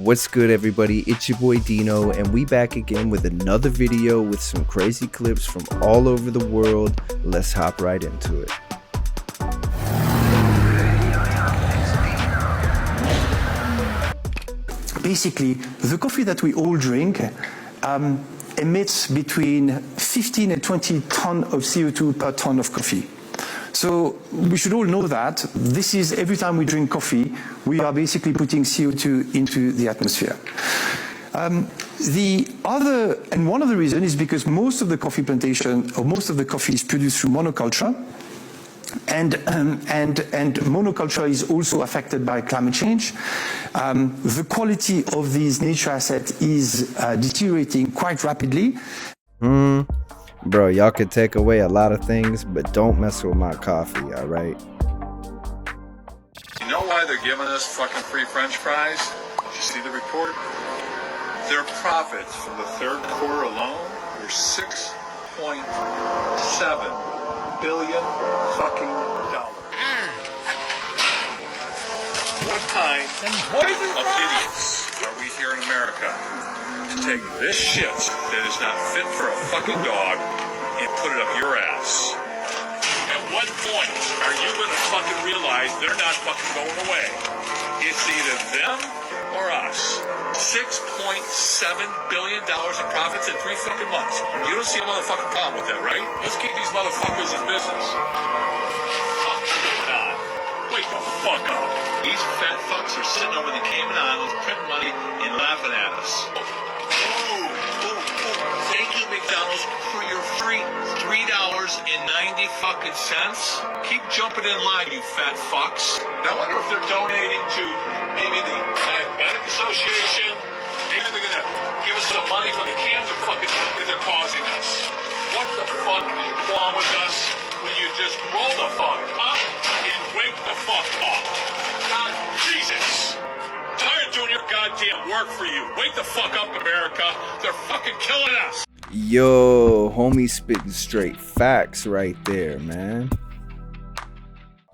What's good, everybody? It's your boy DeeKnow, and we back again with another video with some crazy clips from all over the world. Let's hop right into it. Basically, the coffee that we all drink emits between 15 and 20 tons of CO2 per ton of coffee. So we should all know that this is every time we drink coffee, we are basically putting CO2 into the atmosphere. One of the reasons is because most of the coffee plantation, or most of the coffee is produced through monoculture. And monoculture is also affected by climate change. The quality of these nature assets is deteriorating quite rapidly. Bro, y'all could take away a lot of things, but don't mess with my coffee, alright? You know why they're giving us fucking free French fries? Did you see the report? Their profits from the third quarter alone were $6.7 billion fucking dollars. What kind of idiots are we here in America to take this shit that is not fit for a fucking dog and put it up your ass? At what point are you gonna fucking realize they're not fucking going away? It's either them or us. $6.7 billion in profits in 3 fucking months. You don't see a motherfucking problem with that, right? Let's keep these motherfuckers in business. Fuck God. Wake the fuck up. These fat fucks are sitting over the Cayman Islands printing money and laughing at us. Thank you, McDonald's, for your free $3.90 fucking cents. Keep jumping in line, you fat fucks. I wonder if they're donating to maybe the Diabetic Association. Maybe they're gonna give us some money for the cancer fucking that they're causing us. What the fuck is wrong with us when you just roll the fuck up and wake the fuck up? God, Jesus. Tired of doing your goddamn work for you. Wake the fuck up, America. They're fucking killing us. Yo, homie spitting straight facts right there, man.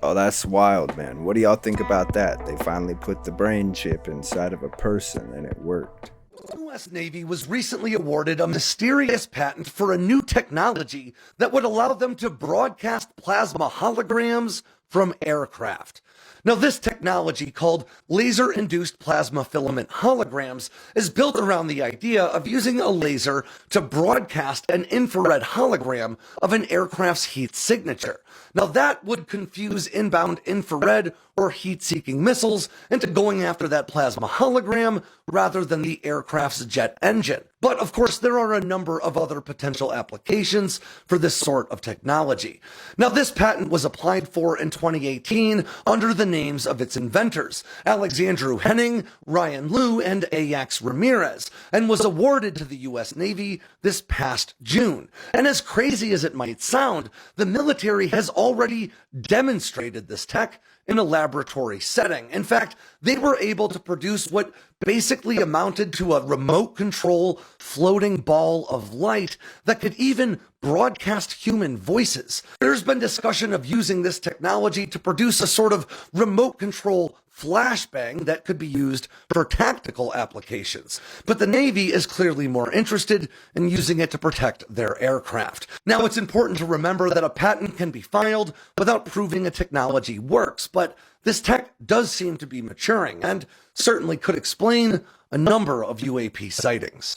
Oh, that's wild, man. What do y'all think about that? They finally put the brain chip inside of a person and it worked. The U.S. Navy was recently awarded a mysterious patent for a new technology that would allow them to broadcast plasma holograms from aircraft. Now, this technology, called laser-induced plasma filament holograms, is built around the idea of using a laser to broadcast an infrared hologram of an aircraft's heat signature. Now, that would confuse inbound infrared or heat-seeking missiles into going after that plasma hologram rather than the aircraft's jet engine. But, of course, there are a number of other potential applications for this sort of technology. Now, this patent was applied for in 2018 under the names of its inventors, Alexandru Henning, Ryan Liu, and Ajax Ramirez, and was awarded to the U.S. Navy this past June. And as crazy as it might sound, the military has already demonstrated this tech in a laboratory setting. In fact, they were able to produce what basically amounted to a remote control floating ball of light that could even broadcast human voices. There's been discussion of using this technology to produce a sort of remote control flashbang that could be used for tactical applications. But the Navy is clearly more interested in using it to protect their aircraft. Now, it's important to remember that a patent can be filed without proving a technology works, but this tech does seem to be maturing and certainly could explain a number of UAP sightings.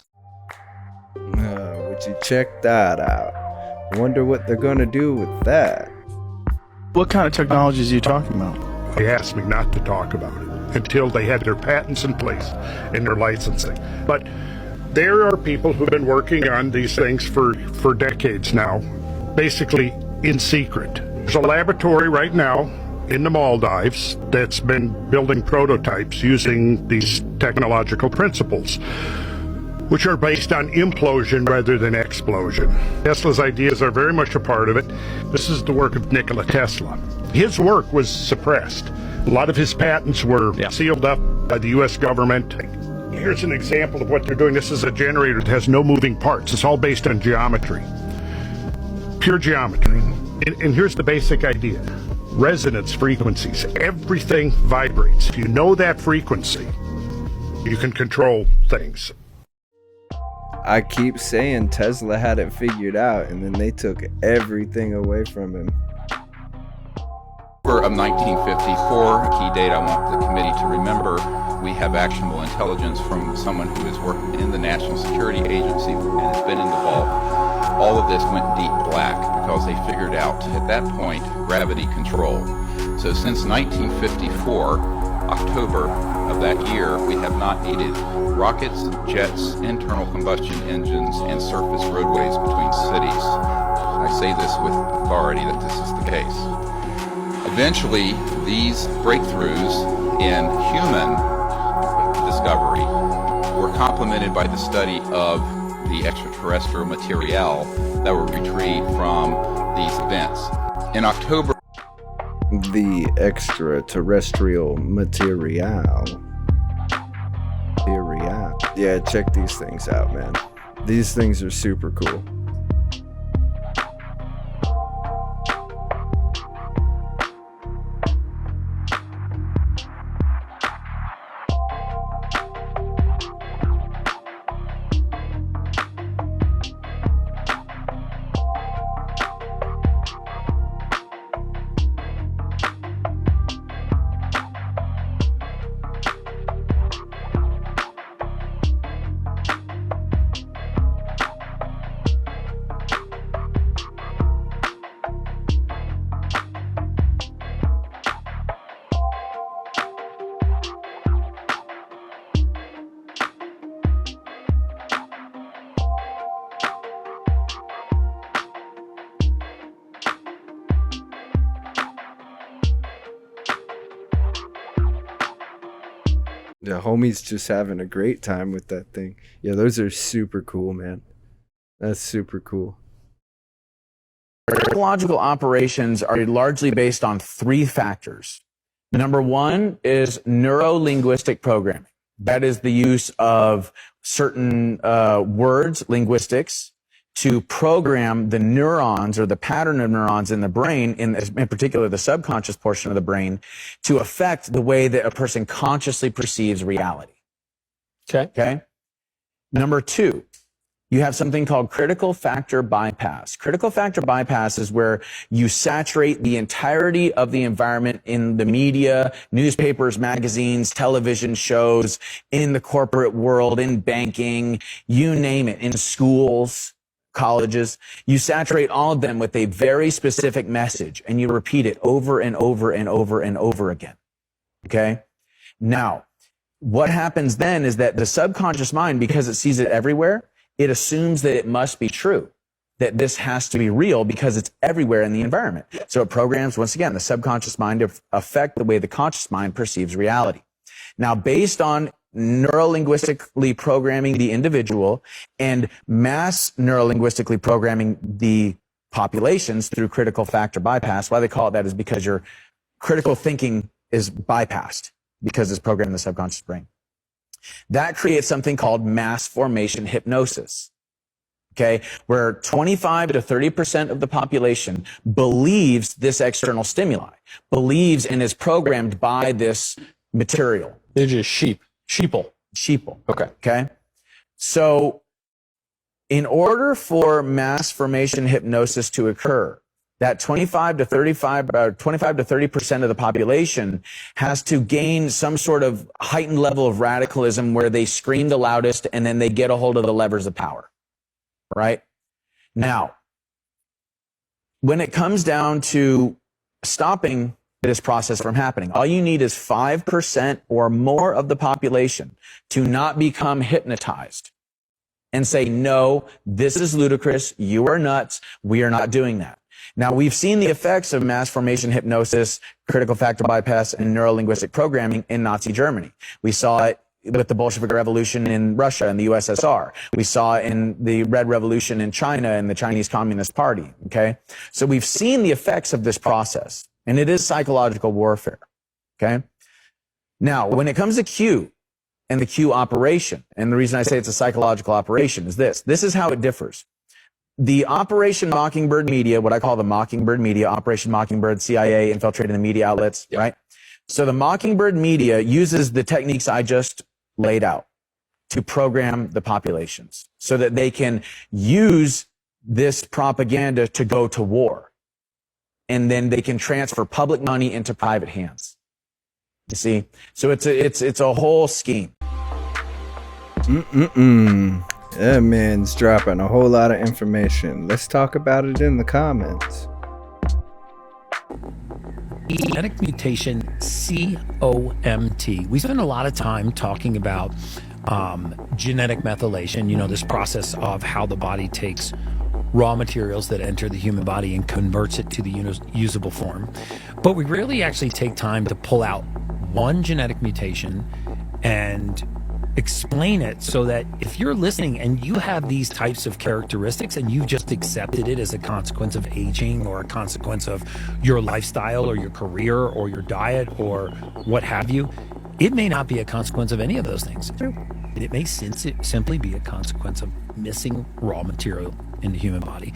Would you check that out? Wonder what they're gonna do with that. What kind of technologies are you talking about? They asked me not to talk about it until they had their patents in place and their licensing. But there are people who've been working on these things for decades now, basically in secret. There's a laboratory right now in the Maldives that's been building prototypes using these technological principles, which are based on implosion rather than explosion. Tesla's ideas are very much a part of it. This is the work of Nikola Tesla. His work was suppressed. A lot of his patents were sealed up by the U.S. government. Here's an example of what they're doing. This is a generator that has no moving parts. It's all based on geometry, pure geometry. And here's the basic idea. Resonance frequencies. Everything vibrates. If you know that frequency, you can control things. I keep saying Tesla had it figured out, and then they took everything away from him. Of 1954, a key date I want the committee to remember, we have actionable intelligence from someone who has worked in the National Security Agency and has been involved. All of this went deep black because they figured out at that point gravity control. So since 1954, October of that year, we have not needed rockets, jets, internal combustion engines, and surface roadways between cities. I say this with authority that this is the case. Eventually, these breakthroughs in human discovery were complemented by the study of the extraterrestrial material that were retrieved from these events. In October, The extraterrestrial material. Yeah, check these things out, man. These things are super cool. The homie's just having a great time with that thing. Yeah, those are super cool, man. That's super cool. Psychological operations are largely based on three factors. Number one is neuro-linguistic programming. That is the use of certain words, linguistics, to program the neurons or the pattern of neurons in the brain, in particular the subconscious portion of the brain, to affect the way that a person consciously perceives reality. Okay? Number two, you have something called critical factor bypass. Critical factor bypass is where you saturate the entirety of the environment in the media, newspapers, magazines, television shows, in the corporate world, in banking, you name it, in schools, colleges. You saturate all of them with a very specific message, and you repeat it over and over and over and over again. Okay? Now, what happens then is that the subconscious mind, because it sees it everywhere, it assumes that it must be true, that this has to be real because it's everywhere in the environment. So it programs, once again, the subconscious mind to affect the way the conscious mind perceives reality. Now, based on neurolinguistically programming the individual and mass neurolinguistically programming the populations through critical factor bypass, why they call it that is because your critical thinking is bypassed because it's programmed in the subconscious brain. That creates something called mass formation hypnosis. Okay, where 25 to 30% of the population believes this external stimuli, believes and is programmed by this material. They're just sheeple. Okay. So in order for mass formation hypnosis to occur, that 25 to 30% of the population has to gain some sort of heightened level of radicalism where they scream the loudest and then they get a hold of the levers of power. Right? Now, when it comes down to stopping this process from happening, all you need is 5% or more of the population to not become hypnotized and say, no, this is ludicrous. You are nuts. We are not doing that. Now, we've seen the effects of mass formation hypnosis, critical factor bypass, and neurolinguistic programming in Nazi Germany. We saw it with the Bolshevik Revolution in Russia and the USSR. We saw it in the Red Revolution in China and the Chinese Communist Party. Okay? So we've seen the effects of this process, and it is psychological warfare. Okay? Now, when it comes to Q and the Q operation, and the reason I say it's a psychological operation is this. This is how it differs. The Operation Mockingbird media, what I call the Mockingbird media, Operation Mockingbird, CIA infiltrating the media outlets, right? So the Mockingbird media uses the techniques I just laid out to program the populations so that they can use this propaganda to go to war. And then they can transfer public money into private hands. You see? So it's a whole scheme. That man's dropping a whole lot of information. Let's talk about it in the comments. Genetic mutation, COMT. We spend a lot of time talking about genetic methylation, you know, this process of how the body takes raw materials that enter the human body and converts it to the usable form. But we rarely actually take time to pull out one genetic mutation and explain it, so that if you're listening and you have these types of characteristics and you've just accepted it as a consequence of aging or a consequence of your lifestyle or your career or your diet or what have you, it may not be a consequence of any of those things. It may simply be a consequence of missing raw material in the human body.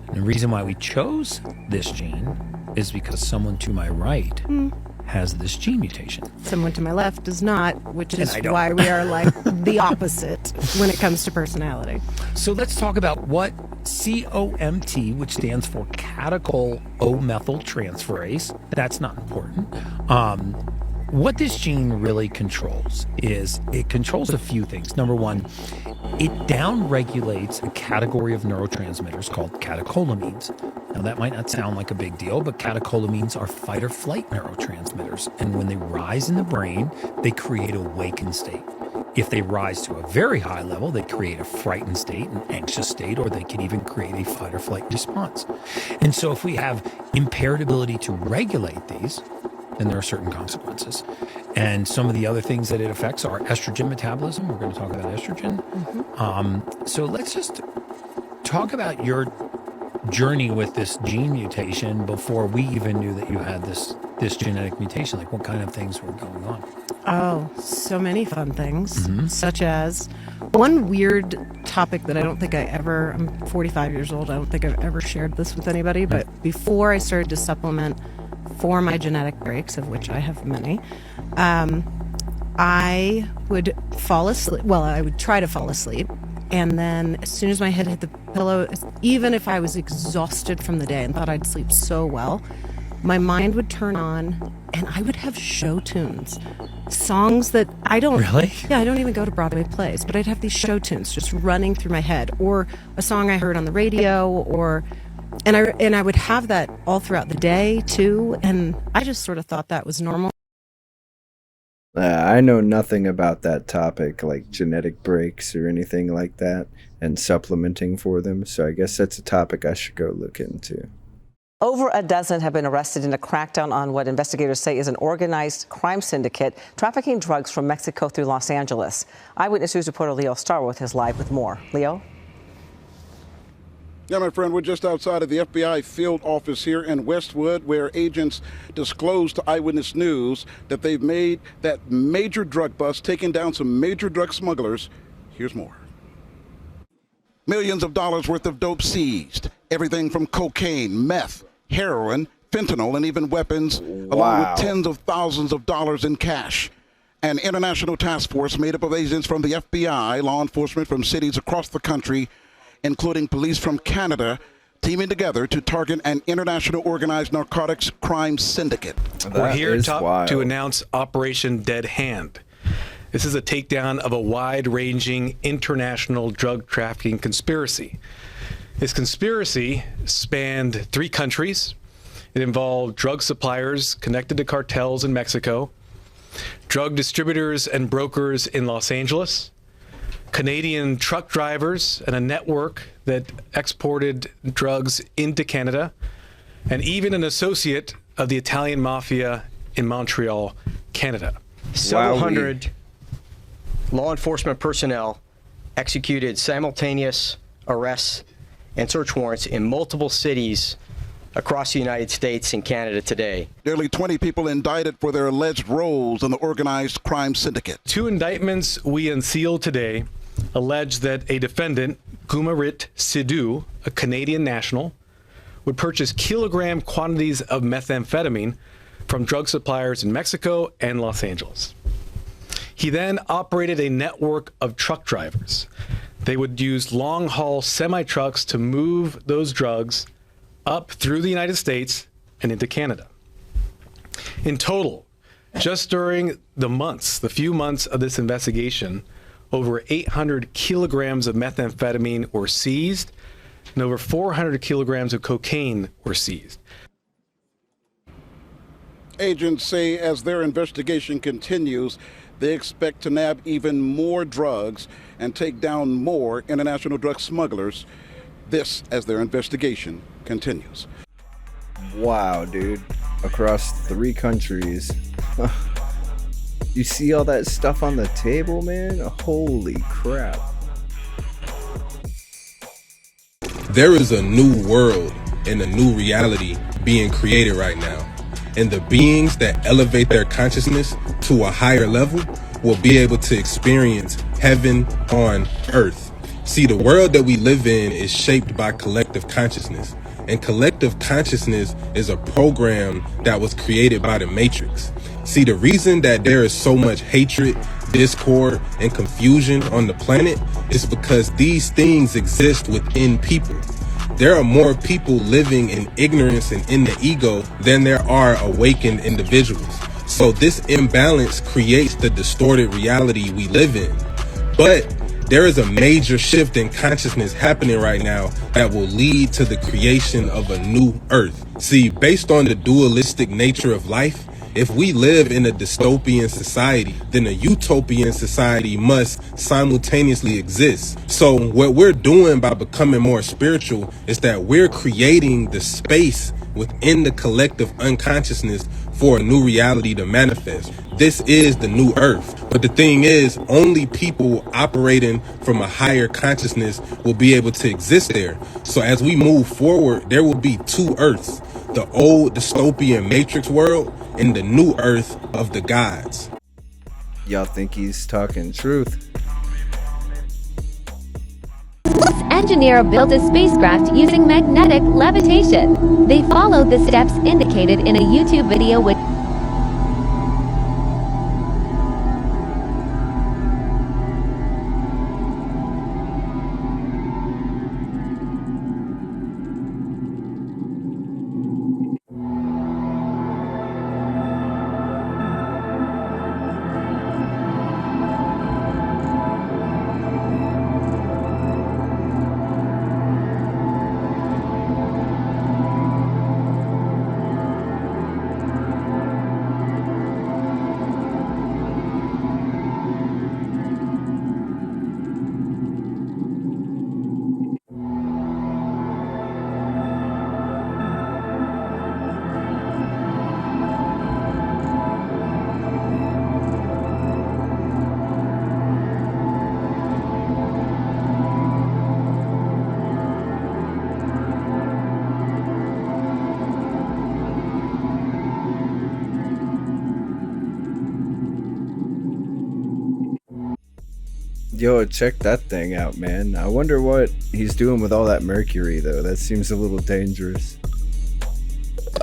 And the reason why we chose this gene is because someone to my right has this gene mutation. Someone to my left does not, which is why we are like the opposite when it comes to personality. So let's talk about what COMT, which stands for catechol O-methyltransferase, that's not important. What this gene really controls is it controls a few things. Number one, it downregulates a category of neurotransmitters called catecholamines. Now, that might not sound like a big deal, but catecholamines are fight or flight neurotransmitters. And when they rise in the brain, they create a wakened state. If they rise to a very high level, they create a frightened state, an anxious state, or they can even create a fight or flight response. And so if we have impaired ability to regulate these, then there are certain consequences. And some of the other things that it affects are estrogen metabolism. We're going to talk about estrogen. So let's just talk about your journey with this gene mutation before we even knew that you had this genetic mutation. Like, what kind of things were going on? Oh, so many fun things, such as one weird topic that I don't think I'm 45 years old. I don't think I've ever shared this with anybody, but before I started to supplement for my genetic breaks, of which I have many, I would fall asleep. Well, I would try to fall asleep. And then as soon as my head hit the pillow, even if I was exhausted from the day and thought I'd sleep so well, my mind would turn on and I would have show tunes. Songs that I don't... Really? Yeah, I don't even go to Broadway plays, but I'd have these show tunes just running through my head, or a song I heard on the radio, or... And I would have that all throughout the day, too, and I just sort of thought that was normal. I know nothing about that topic, like genetic breaks or anything like that, and supplementing for them, so I guess that's a topic I should go look into. Over a dozen have been arrested in a crackdown on what investigators say is an organized crime syndicate trafficking drugs from Mexico through Los Angeles. Eyewitness News reporter Leo Starworth is live with more. Leo? Yeah, my friend, we're just outside of the FBI field office here in Westwood, where agents disclosed to Eyewitness News that they've made that major drug bust, taking down some major drug smugglers. Here's more. Millions of dollars worth of dope seized. Everything from cocaine, meth, heroin, fentanyl, and even weapons, along with tens of thousands of dollars in cash. An international task force made up of agents from the FBI, law enforcement from cities across the country, including police from Canada, teaming together to target an international organized narcotics crime syndicate. We're here to announce Operation Dead Hand. This is a takedown of a wide-ranging international drug trafficking conspiracy. This conspiracy spanned 3 countries. It involved drug suppliers connected to cartels in Mexico, drug distributors and brokers in Los Angeles, Canadian truck drivers and a network that exported drugs into Canada, and even an associate of the Italian mafia in Montreal, Canada. Several hundred law enforcement personnel executed simultaneous arrests and search warrants in multiple cities across the United States and Canada today. Nearly 20 people indicted for their alleged roles in the organized crime syndicate. 2 indictments we unsealed today allege that a defendant, Gumarit Sidhu, a Canadian national, would purchase kilogram quantities of methamphetamine from drug suppliers in Mexico and Los Angeles. He then operated a network of truck drivers. They would use long-haul semi-trucks to move those drugs up through the United States and into Canada. In total, just during the few months of this investigation, over 800 kilograms of methamphetamine were seized and over 400 kilograms of cocaine were seized. Agents say as their investigation continues, they expect to nab even more drugs and take down more international drug smugglers. This as their investigation continues. Wow, dude. Across 3 countries. You see all that stuff on the table, man? Holy crap. There is a new world and a new reality being created right now. And the beings that elevate their consciousness to a higher level will be able to experience heaven on earth. See, the world that we live in is shaped by collective consciousness. And collective consciousness is a program that was created by the Matrix. See, the reason that there is so much hatred, discord, and confusion on the planet is because these things exist within people. There are more people living in ignorance and in the ego than there are awakened individuals. So this imbalance creates the distorted reality we live in. But there is a major shift in consciousness happening right now that will lead to the creation of a new earth. See, based on the dualistic nature of life, if we live in a dystopian society, then a utopian society must simultaneously exist. So what we're doing by becoming more spiritual is that we're creating the space within the collective unconsciousness for a new reality to manifest. This is the new earth. But the thing is, only people operating from a higher consciousness will be able to exist there. So as we move forward, there will be 2 earths, the old dystopian Matrix world and the new earth of the gods. Y'all think he's talking truth? This engineer built a spacecraft using magnetic levitation. They followed the steps indicated in a YouTube video with Yo, check that thing out, man. I wonder what he's doing with all that mercury, though. That seems a little dangerous.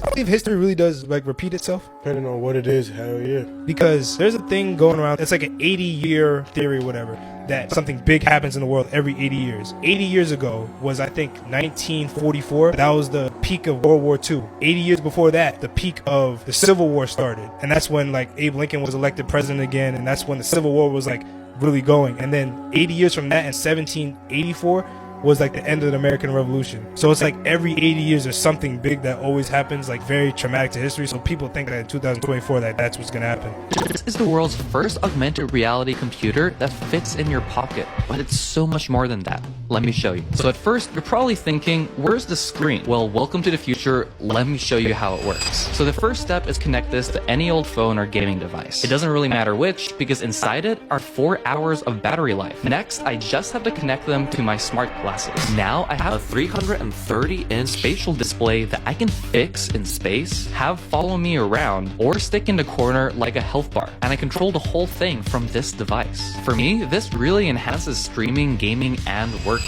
I believe history really does like repeat itself. Depending on what it is, hell yeah. Because there's a thing going around, it's like an 80-year theory or whatever, that something big happens in the world every 80 years. 80 years ago was, I think, 1944. That was the peak of World War II. 80 years before that, the peak of the Civil War started. And that's when like Abe Lincoln was elected president again, and that's when the Civil War was like really going. And then 80 years from that, in 1784, was like the end of the American Revolution. So it's like every 80 years there's something big that always happens, like very traumatic to history. So people think that in 2024 that's what's gonna happen. This is the world's first augmented reality computer that fits in your pocket, but it's so much more than that. Let me show you. So at first, you're probably thinking, where's the screen? Well, welcome to the future. Let me show you how it works. So the first step is connect this to any old phone or gaming device. It doesn't really matter which, because inside it are 4 hours of battery life. Next, I just have to connect them to my smart glasses. Now I have a 330-inch spatial display that I can fix in space, have follow me around, or stick in the corner like a health bar, and I control the whole thing from this device. For me, this really enhances streaming, gaming, and work.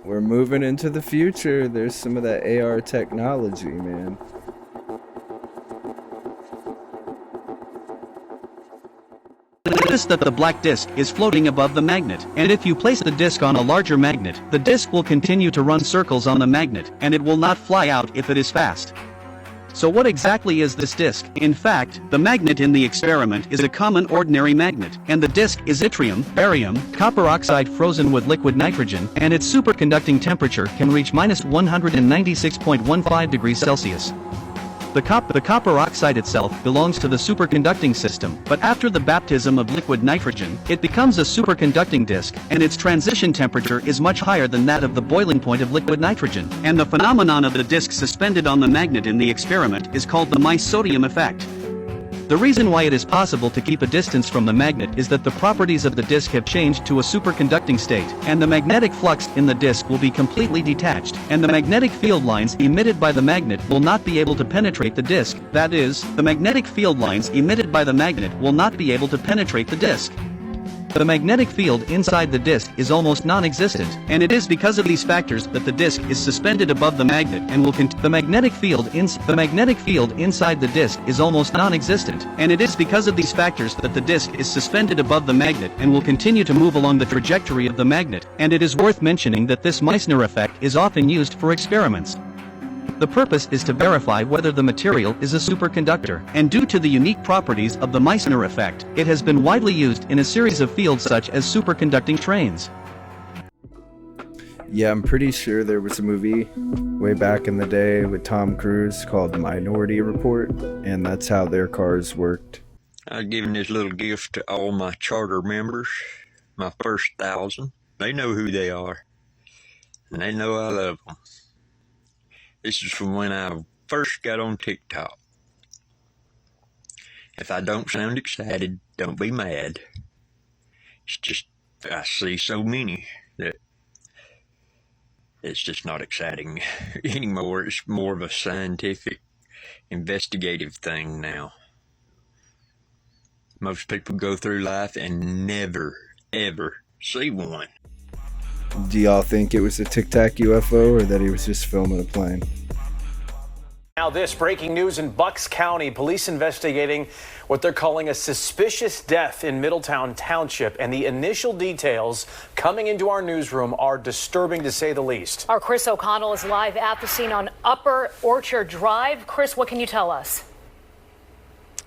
We're moving into the future. There's some of that AR technology, man. Notice that the black disc is floating above the magnet, and if you place the disc on a larger magnet, the disc will continue to run circles on the magnet, and it will not fly out if it is fast. So what exactly is this disc? In fact, the magnet in the experiment is a common ordinary magnet, and the disc is yttrium, barium, copper oxide frozen with liquid nitrogen, and its superconducting temperature can reach minus 196.15 degrees Celsius. The copper oxide itself belongs to the superconducting system, but after the baptism of liquid nitrogen, it becomes a superconducting disk, and its transition temperature is much higher than that of the boiling point of liquid nitrogen. And the phenomenon of the disk suspended on the magnet in the experiment is called the mice-sodium effect. The reason why it is possible to keep a distance from the magnet is that the properties of the disk have changed to a superconducting state, and the magnetic flux in the disk will be completely detached, and the magnetic field lines emitted by the magnet will not be able to penetrate the disk. That is, the magnetic field lines emitted by the magnet will not be able to penetrate the disk. The magnetic field inside the disk is almost non-existent, and it is because of these factors that the disk is suspended above the magnet and will the magnetic field inside the disk is almost non-existent, and it is because of these factors that the disk is suspended above the magnet and will continue to move along the trajectory of the magnet. And it is worth mentioning that this Meissner effect is often used for experiments. The purpose is to verify whether the material is a superconductor, and due to the unique properties of the Meissner effect, it has been widely used in a series of fields such as superconducting trains. Yeah, I'm pretty sure there was a movie way back in the day with Tom Cruise called Minority Report, and that's how their cars worked. I've given this little gift to all my charter members, my first 1,000. They know who they are, and they know I love them. This is from when I first got on TikTok. If I don't sound excited, don't be mad. It's just, I see so many that it's just not exciting anymore. It's more of a scientific, investigative thing now. Most people go through life and never, ever see one. Do y'all think it was a Tic Tac UFO or that he was just filming a plane? Now this breaking news in Bucks County. Police investigating what they're calling a suspicious death in Middletown Township. And the initial details coming into our newsroom are disturbing to say the least. Our Chris O'Connell is live at the scene on Upper Orchard Drive. Chris, what can you tell us?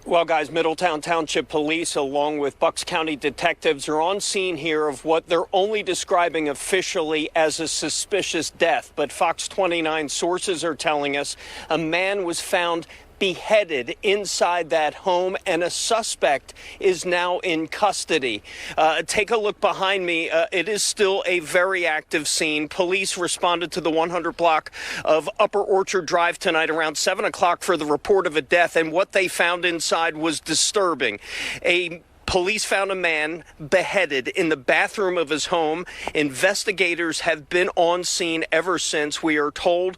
Well, guys, Middletown Township Police, along with Bucks County detectives, are on scene here of what they're only describing officially as a suspicious death. But Fox 29 sources are telling us a man was found beheaded inside that home, and a suspect is now in custody. Take a look behind me. It is still a very active scene. Police responded to the 100 block of Upper Orchard Drive tonight around 7 o'clock for the report of a death, and what they found inside was disturbing. Police found a man beheaded in the bathroom of his home. Investigators have been on scene ever since. We are told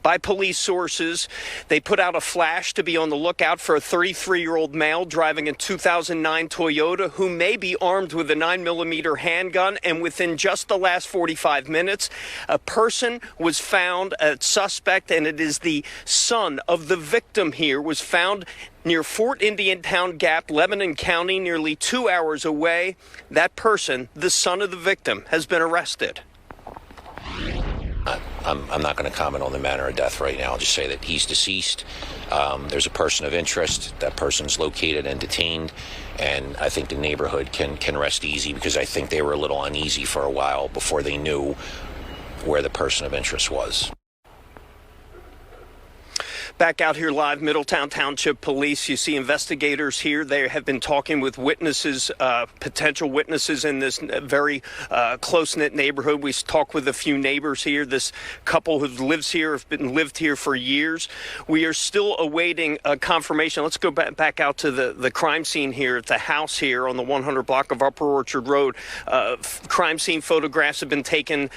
by police sources they put out a flash to be on the lookout for a 33-year-old male driving a 2009 Toyota who may be armed with a 9mm handgun. And within just the last 45 minutes, a person was found, a suspect, and it is the son of the victim here, was found near Fort Indiantown Gap, Lebanon County, nearly 2 hours away. That person, the son of the victim, has been arrested. I'm not going to comment on the manner of death right now. I'll just say that he's deceased. There's a person of interest. That person's located and detained. And I think the neighborhood can rest easy, because I think they were a little uneasy for a while before they knew where the person of interest was. Back out here live, Middletown Township Police. You see investigators here. They have been talking with witnesses, potential witnesses in this very close-knit neighborhood. We talked with a few neighbors here. This couple who lives here have lived here for years. We are still awaiting confirmation. Let's go back out to the crime scene here at the house here on the 100 block of Upper Orchard Road. Crime scene photographs have been taken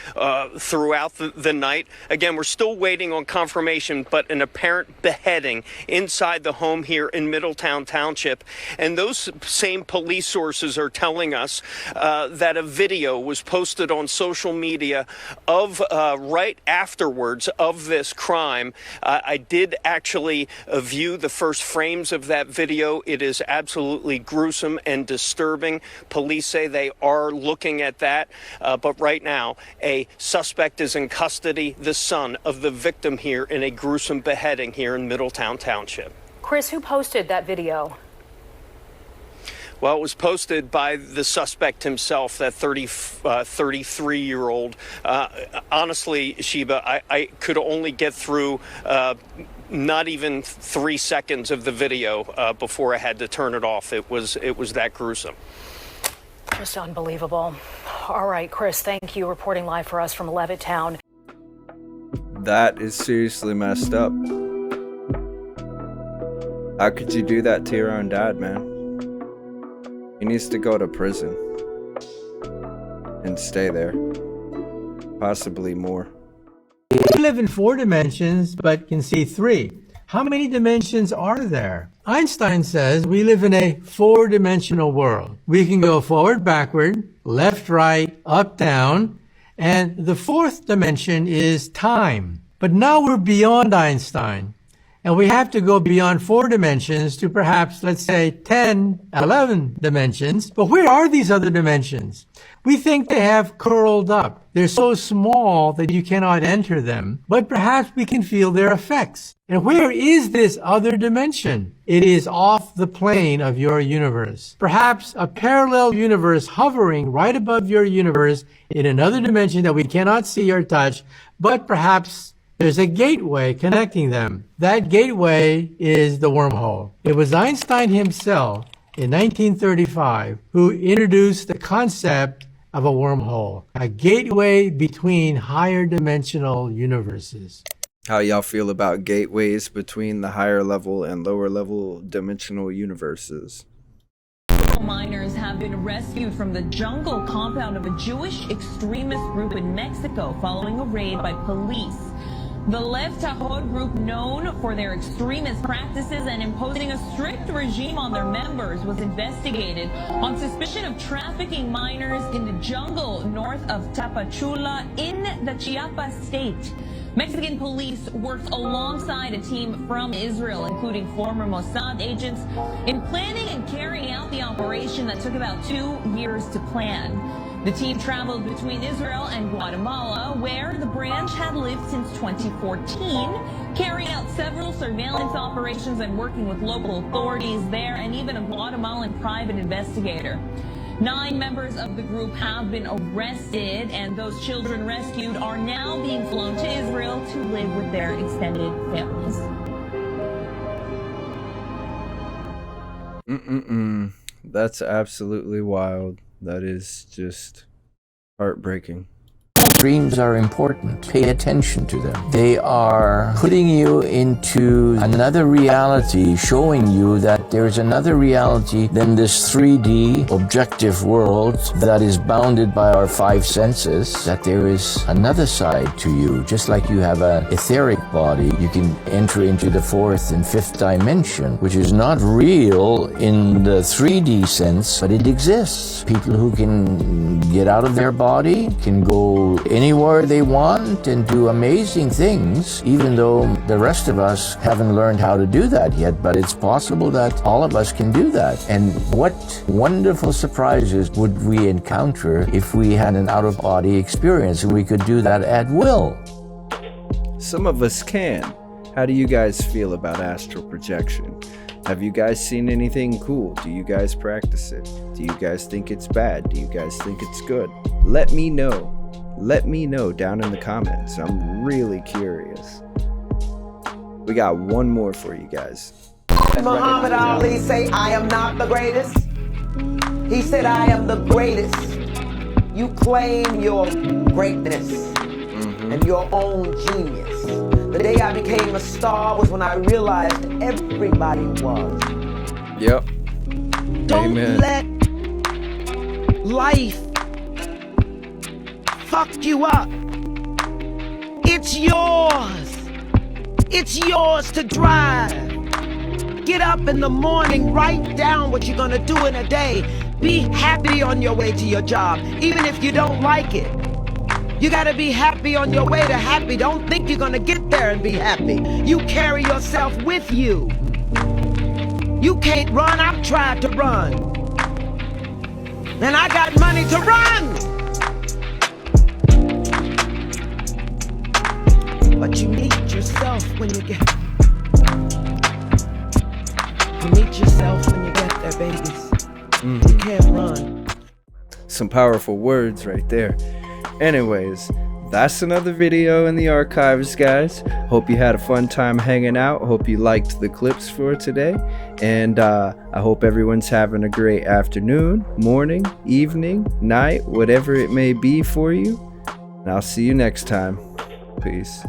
throughout the night. Again, we're still waiting on confirmation, but an apparent beheading inside the home here in Middletown Township. And those same police sources are telling us that a video was posted on social media of right afterwards of this crime. I did actually view the first frames of that video. It is absolutely gruesome and disturbing. Police say they are looking at that, but right now a suspect is in custody, the son of the victim here in a gruesome beheading here in Middletown Township. Chris, who posted that video? Well, it was posted by the suspect himself, that 33-year-old. Honestly, Sheba, I could only get through not even 3 seconds of the video before I had to turn it off. It was that gruesome. Just unbelievable. All right, Chris, thank you. Reporting live for us from Levittown. That is seriously messed up. How could you do that to your own dad, man? He needs to go to prison and stay there. Possibly more. We live in 4 dimensions, but can see 3. How many dimensions are there? Einstein says we live in a 4-dimensional world. We can go forward, backward, left, right, up, down, and the 4th dimension is time. But now we're beyond Einstein, and we have to go beyond 4 dimensions to perhaps, let's say, 10, 11 dimensions. But where are these other dimensions? We think they have curled up. They're so small that you cannot enter them, but perhaps we can feel their effects. And where is this other dimension? It is off the plane of your universe. Perhaps a parallel universe hovering right above your universe in another dimension that we cannot see or touch, but perhaps there's a gateway connecting them. That gateway is the wormhole. It was Einstein himself in 1935 who introduced the concept of a wormhole, a gateway between higher dimensional universes. How y'all feel about gateways between the higher level and lower level dimensional universes? Miners have been rescued from the jungle compound of a Jewish extremist group in Mexico following a raid by police. The Lev Tahor group, known for their extremist practices and imposing a strict regime on their members, was investigated on suspicion of trafficking miners in the jungle north of Tapachula in the Chiapas state. Mexican police worked alongside a team from Israel, including former Mossad agents, in planning and carrying out the operation that took about 2 years to plan. The team traveled between Israel and Guatemala, where the branch had lived since 2014, carrying out several surveillance operations and working with local authorities there and even a Guatemalan private investigator. 9 members of the group have been arrested, and those children rescued are now being flown to Israel to live with their extended families. That's absolutely wild. That is just heartbreaking. Dreams are important. Pay attention to them. They are putting you into another reality, showing you that there is another reality than this 3D objective world that is bounded by our 5 senses, that there is another side to you. Just like you have an etheric body, you can enter into the 4th and 5th dimension, which is not real in the 3D sense, but it exists. People who can get out of their body can go anywhere they want and do amazing things, even though the rest of us haven't learned how to do that yet. But it's possible that all of us can do that. And what wonderful surprises would we encounter if we had an out-of-body experience and we could do that at will? Some of us can. How do you guys feel about astral projection? Have you guys seen anything cool? Do you guys practice it? Do you guys think it's bad? Do you guys think it's good? Let me know. Let me know down in the comments. I'm really curious. We got one more for you guys. Muhammad Ali say, I am not the greatest. He said, I am the greatest. You claim your greatness and your own genius. The day I became a star was when I realized everybody was. Yep. Don't Amen. let life fuck you up. It's yours. It's yours to drive. Get up in the morning, write down what you're gonna do in a day. Be happy on your way to your job, even if you don't like it. You gotta be happy on your way to happy. Don't think you're gonna get there and be happy. You carry yourself with you. You can't run, I've tried to run. And I got money to run! But you meet yourself when you get... You meet yourself when you get there, babies. You can't run. Some powerful words right there. Anyways, that's another video in the archives, guys. Hope you had a fun time hanging out. Hope you liked the clips for today. And I hope everyone's having a great afternoon, morning, evening, night, whatever it may be for you. And I'll see you next time. Peace.